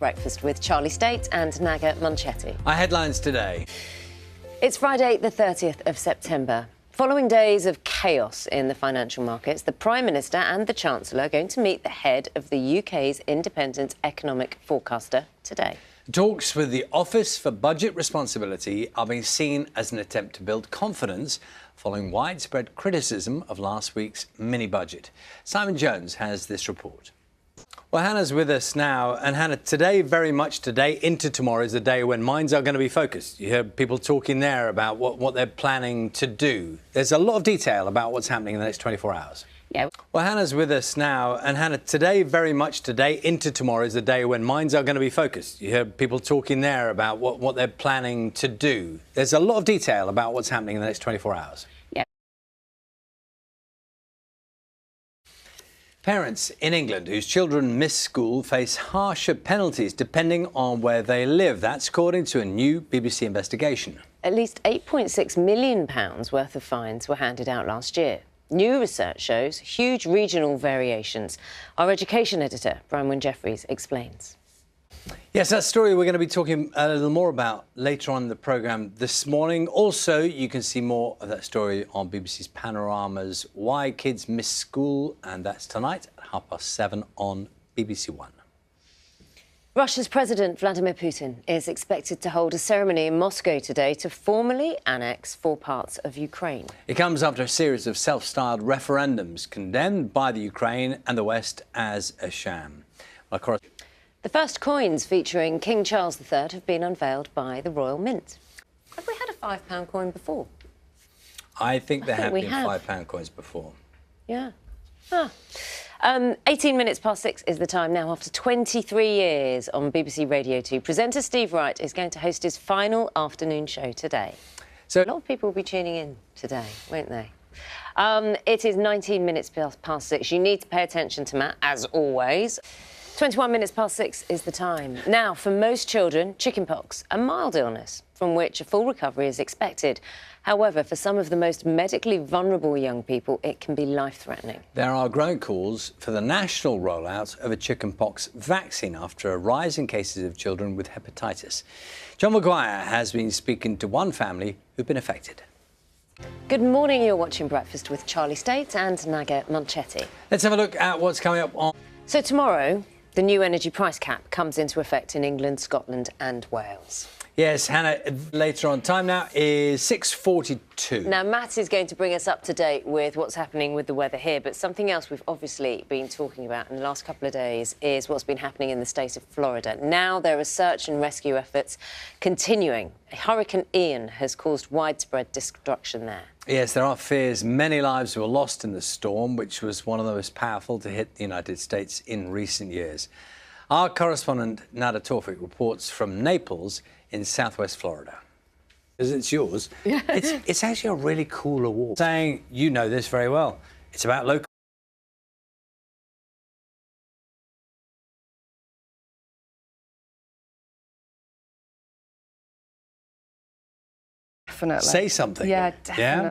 Breakfast with Charlie State and Naga Munchetty. Our headlines today. It's Friday, the 30th of September. Following days of chaos in the financial markets, the Prime Minister and the Chancellor are going to meet the head of the UK's independent economic forecaster today. Talks with the Office for Budget Responsibility are being seen as an attempt to build confidence following widespread criticism of last week's mini-budget. Simon Jones has this report. Well, Hannah's with us now. And Hannah, today, very much today, into tomorrow is the day when minds are going to be focused. You heard people talking there about what they're planning to do. There's a lot of detail about what's happening in the next 24 hours. Yeah. Well, Hannah's with us now. And Hannah, today, very much today, into tomorrow is the day when minds are going to be focused. You heard people talking there about what they're planning to do. There's a lot of detail about what's happening in the next 24 hours. Yeah. Parents in England whose children miss school face harsher penalties depending on where they live. That's according to a new BBC investigation. At least £8.6 million worth of fines were handed out last year. New research shows huge regional variations. Our education editor, Brian Jeffries, explains. Yes, that story we're going to be talking a little more about later on in the programme this morning. Also, you can see more of that story on BBC's Panoramas, Why Kids Miss School, and that's tonight at 7:30 on BBC One. Russia's President Vladimir Putin is expected to hold a ceremony in Moscow today to formally annex 4 parts of Ukraine. It comes after a series of self-styled referendums condemned by the Ukraine and the West as a sham. The first coins featuring King Charles III have been unveiled by the Royal Mint. Have we had a £5 coin before? I think there have been have. £5 coins before. Yeah. 18 minutes past 6 is the time now. After 23 years on BBC Radio 2, presenter Steve Wright is going to host his final afternoon show today. So a lot of people will be tuning in today, won't they? It is 19 minutes past 6. You need to pay attention to Matt, as always. 21 minutes past 6 is the time. Now, for most children, chickenpox, a mild illness from which a full recovery is expected. However, for some of the most medically vulnerable young people, it can be life-threatening. There are growing calls for the national rollout of a chickenpox vaccine after a rise in cases of children with hepatitis. John Maguire has been speaking to one family who've been affected. Good morning. You're watching Breakfast with Charlie State and Naga Munchetty. Let's have a look at what's coming up on... So tomorrow, the new energy price cap comes into effect in England, Scotland and Wales. Yes, Hannah, later on. Time now is 6:42. Now, Matt is going to bring us up to date with what's happening with the weather here, but something else we've obviously been talking about in the last couple of days is what's been happening in the state of Florida. Now there are search and rescue efforts continuing. Hurricane Ian has caused widespread destruction there. Yes, there are fears many lives were lost in the storm, which was one of the most powerful to hit the United States in recent years. Our correspondent, Nada Tawfik, reports from Naples in southwest Florida. Because it's yours. Yeah. It's actually a really cool award. Saying, you know this very well. It's about local... Definitely. Say something. Yeah, definitely.